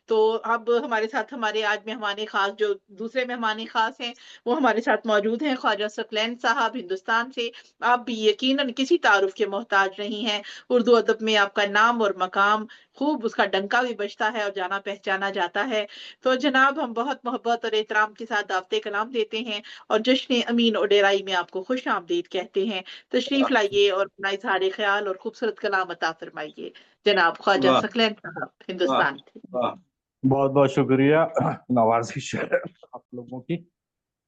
تو اب हमारे साथ हमारे आज मेहमान खास जो दूसरे मेहमान खास हैं वो हमारे साथ मौजूद हैं, ख्वाजा सकलैन साहब हिंदुस्तान से। आप भी यकीनन किसी तारुफ के मोहताज नहीं हैं। उर्दू अदब में आपका नाम और मकाम खूब उसका डंका भी बजता है और जाना पहचाना जाता है। तो जनाब हम बहुत मोहब्बत और एहतराम के साथ दावते कलाम देते हैं और जश्न अमीन ओडेराई में आपको खुश आमदीद कहते हैं। तशरीफ लाइए और अपना इजहार ख्याल और खूबसूरत कलाम अता फरमाइए। जनाब ख्वाजा वाह सकलैन साहब वाह हिंदुस्तान से। वाह। बहुत बहुत शुक्रिया नवाजिश है आप लोगों की,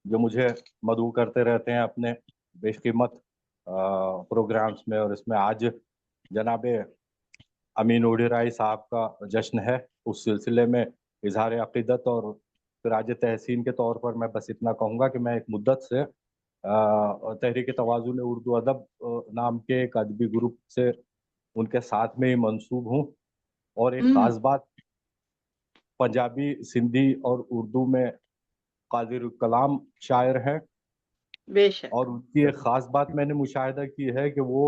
जो मुझे मदऊ करते रहते हैं अपने बेशकीमत प्रोग्राम्स में। और इसमें आज जनाब अमीन ओडेराई साहब का जश्न है। उस सिलसिले में इजहार अकीदत और राज तहसीन के तौर पर मैं बस इतना कहूँगा कि मैं एक मुद्दत से तहरीक तवाज़ुन उर्दू अदब नाम के एक अदबी ग्रुप से उनके साथ में ही मंसूब हूँ। और एक ख़ास बात, पंजाबी, सिंधी और उर्दू में कादिर कलाम शायर हैं। बेशक। और उनकी एक ख़ास बात मैंने मुशाहिदा की है कि वो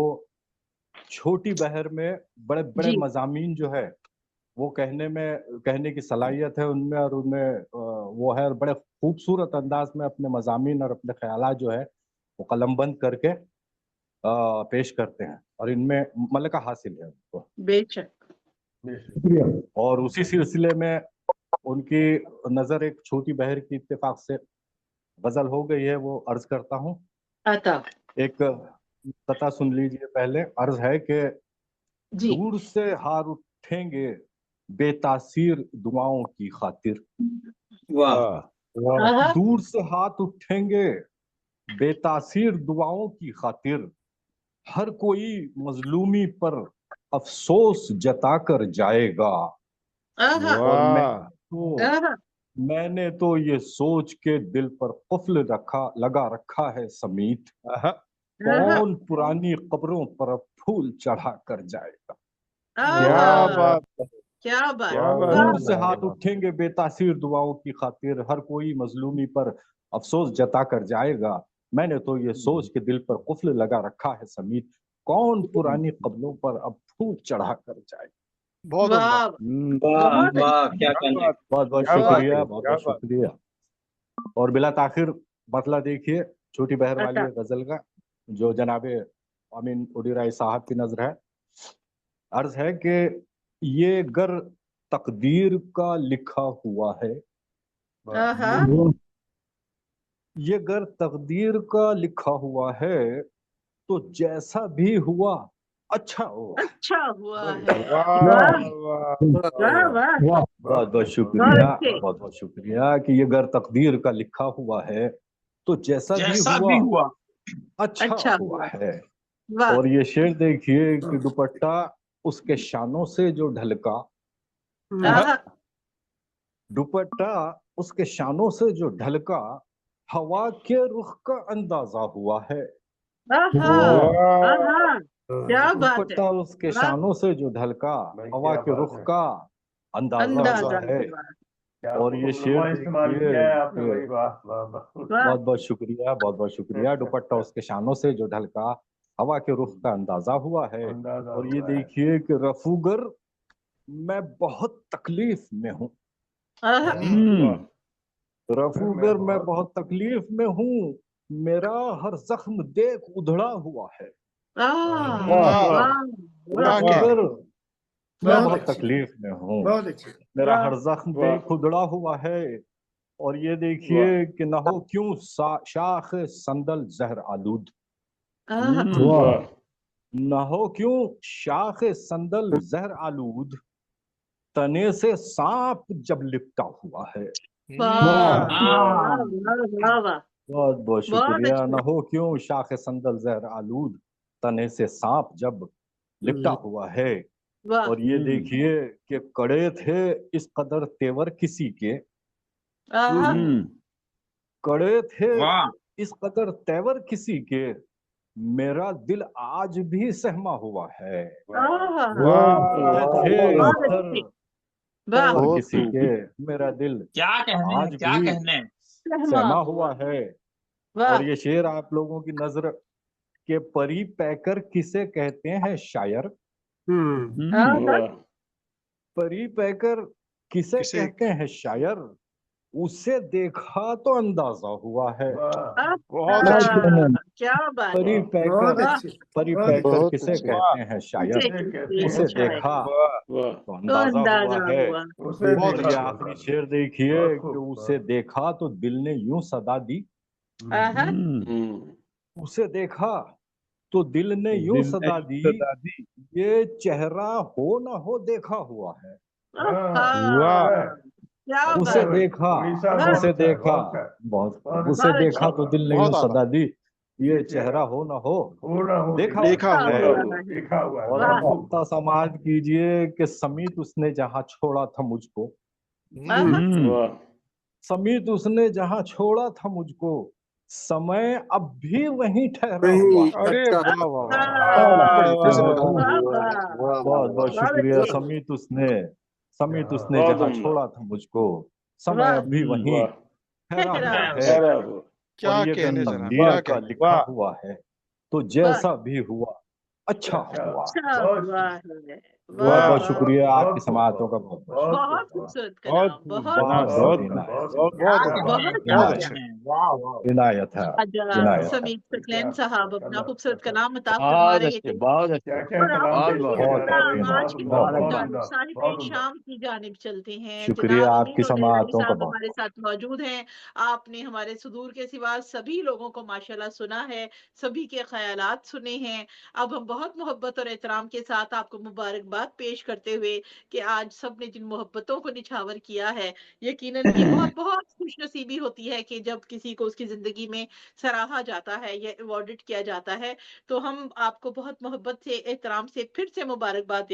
छोटी बहर में बड़े बड़े जी मज़ामीन जो है वो कहने की सलाहियत है उनमें, और उनमें वो है, और बड़े खूबसूरत अंदाज में अपने मज़ामीन और अपने ख्यालात जो है वो कलमबंद करके पेश करते हैं, और इनमें मलका हासिल है उनको। बेशक। और उसी सिलसिले में उनकी नज़र एक छोटी बहर की इत्तेफाक से गजल हो गई है, वो अर्ज करता हूँ। अता एक कता सुन लीजिए। पहले अर्ज है कि जी। दूर से हार उठेंगे बेतासीर दुआओं की खातिर। वाह आहा, दूर से हाथ उठेंगे बेतासीर दुआओं की खातिर, हर कोई मजलूमी पर अफसोस जता कर जाएगा। आहा, और आहा, मैंने तो ये सोच के दिल पर कुफ्ल लगा रखा है समीत, आहा, कौन पुरानी कब्रों पर अब फूल चढ़ा कर जाएगा। आहा, क्या बात। दूर से हाथ उठेंगे बेतासीर दुआओं की खातिर, हर कोई मजलूमी पर अफसोस जता कर जाएगा। मैंने तो ये सोच के दिल पर कुफ्ल लगा रखा है समीत, कौन पुरानी कब्रों पर अब फूल चढ़ा कर जाएगा। बहुत उम्दा। वाह वाह बहुत वाह, अच्छी। क्या कहने। बहुत बहुत क्या बात शुक्रिया, है, बहुत क्या बहुत बात। शुक्रिया। और बिला ताखिर मतला देखिए छोटी बहर वाली अता ये गजल का, जो जनाबे अमीन ओडेराई साहब की नजर है। अर्ज है कि ये गर तकदीर का लिखा हुआ है, आहा, ये गर तकदीर का लिखा हुआ है, तो जैसा भी हुआ अच्छा हुआ। अच्छा हुआ है। वाह वाह वाह वाह वाह, बहुत बहुत बहुत शुक्रिया, अच्छे। बहुत बहुत शुक्रिया कि ये गर तकदीर का लिखा हुआ है, तो जैसा भी जैसा हुआ भी हुआ। अच्छा अच्छा हुआ हुआ। है। वाह। और ये शेर देखिए कि दुपट्टा उसके शानों से जो ढलका, आहा, दुपट्टा उसके शानों से जो ढलका, हवा के रुख का अंदाजा हुआ है। आहा, आहा, क्या बात है। दुपट्टा उसके वाह, शानों से जो ढलका, हवा के रुख का अंदाजा हुआ अंदाजा है। हुआ। और ये शेर देखिए कि वाह बहुत बहुत शुक्रिया, बहुत बहुत शुक्रिया। दुपट्टा उसके शानों से जो ढलका, हवा के रुख का अंदाजा हुआ है। और ये देखिए कि रफूगर मैं बहुत तकलीफ में हूँ, आहा, रफूगर मैं बहुत तकलीफ में हूँ, मेरा हर जख्म देख उधड़ा हुआ है। आह, वाह वाह वाह रफूगर मैं बहुत बहुत अच्छी। तकलीफ में हूँ, बहुत अच्छी। मेरा वाह हर जख्म वाह देख उधड़ा हुआ है। और ये देखिए कि न हो क्यों शाख संदल जहर आलूद, आहा, वाह न हो क्यों शाख संदल जहर आलूद, तने से सांप जब लिपटा हुआ है। वाह वाह हाँ वाह वाह वाह, बहुत बहुत बहुत शुक्रिया। न अच्छी। हो क्यों शाख संदल जहर आलूद, तने से सांप जब लिपटा हुआ है। वाह और ये देखिए कि कड़े थे इस कदर तेवर किसी के, आहा, कड़े थे वाह इस कदर तेवर किसी के, मेरा दिल आज भी सहमा हुआ है। आहा, कड़े थे इस बहुत कदर अच्छी। वाह तेवर बहुत किसी के, मेरा दिल क्या कहने, आज क्या भी कहने। सहमा सहमा हुआ। हुआ है। वाह और ये शेर आप लोगों की नजर के परी पैकर किसे कहते हैं शायर, आहा, परी पैकर किसे कहते हैं शायर, उसे देखा तो अंदाजा हुआ है। बहुत अच्छा, अच्छे। क्या बात है। परी बहुत पैकर, अच्छे परी बहुत पैकर बहुत किसे अच्छे। कहते हैं उसे शायर, कहते उसे हैं शायर, देखा वाह तो तो अंदाजा हुआ अंदाजा है। हुआ। उसे बहुत और अच्छे। ये आखिरी शेर देखिए कि उसे देखा तो दिल ने यूं सदा दी, आहा, उसे देखा तो दिल ने यूं सदा दी, ये चेहरा हो ना हो देखा हुआ है। आहा, क्या उसे बात है। देखा, वाह, उसे देखा, बहुत उसे बहुत देखा अच्छे। तो दिल ने बहुत यूं आला। सदा दी, ये चेहरा हो ना हो देखा देखा हुआ है। हुआ है। और वाह, अब हफ्ता समाज कीजिए कि समीत उसने जहां छोड़ा था मुझको, आहा, समीत उसने जहां छोड़ा था मुझको, समय अब भी वहीं ठहरा हुआ है। अरे अच्छा वाह वाह वाह। आहा, फिर से बोलो। वाह, वाह, बहुत बहुत बहुत शुक्रिया। अच्छे। समीत उसने जहां छोड़ा था मुझको, समय वाह, अब भी वहीं ठहरा ठहरा हुआ हुआ है। है। क्या और ये अगर कहने जनाब, तकदीर क्या का कहने। लिखा हुआ है तो वाह, जैसा भी हुआ अच्छा हुआ। अच्छा हुआ है। बहुत वाह, बहुत वाह, शुक्रिया, आपकी समाअतों का बहुत बहुत शुक्रिया। बहुत खूबसूरत बहुत कलाम, खूब बहुत जनाब, बहुत बहुत इनायत, बहुत अच्छे, बहुत बहुत अच्छे। अच्छे। इनायत है, आज इनायत है। समीत सकलैन साहब अपना खूबसूरत कलाम अता बहुत फरमा रहे अच्छे, थे बहुत अच्छे, और आप बहुत चलते बहुत हैं बहुत ना आज की बहुत बहुत बहुत जानब साहिब शाम की जानिब चलते हैं। शुक्रिया, जनाब आपकी अमीन और रही समाअतों का साहब बहुत हमारे साथ मौजूद हैं। आपने हमारे सुदूर के सिवा सभी लोगों को माशाल्लाह सुना है, सभी के ख्यालात सुने हैं। अब हम बहुत मोहब्बत और एहतराम के साथ आपको मुबारकबाद पेश करते हुए कि आज सब ने जिन मोहब्बतों को निछावर किया है, यकीनन ये बहुत बहुत खुशनसीबी होती है कि जब किसी को उसकी जिंदगी में सराहा जाता है या अवॉर्डेड किया जाता है। तो हम आपको बहुत मोहब्बत से एहतराम से फिर से मुबारकबाद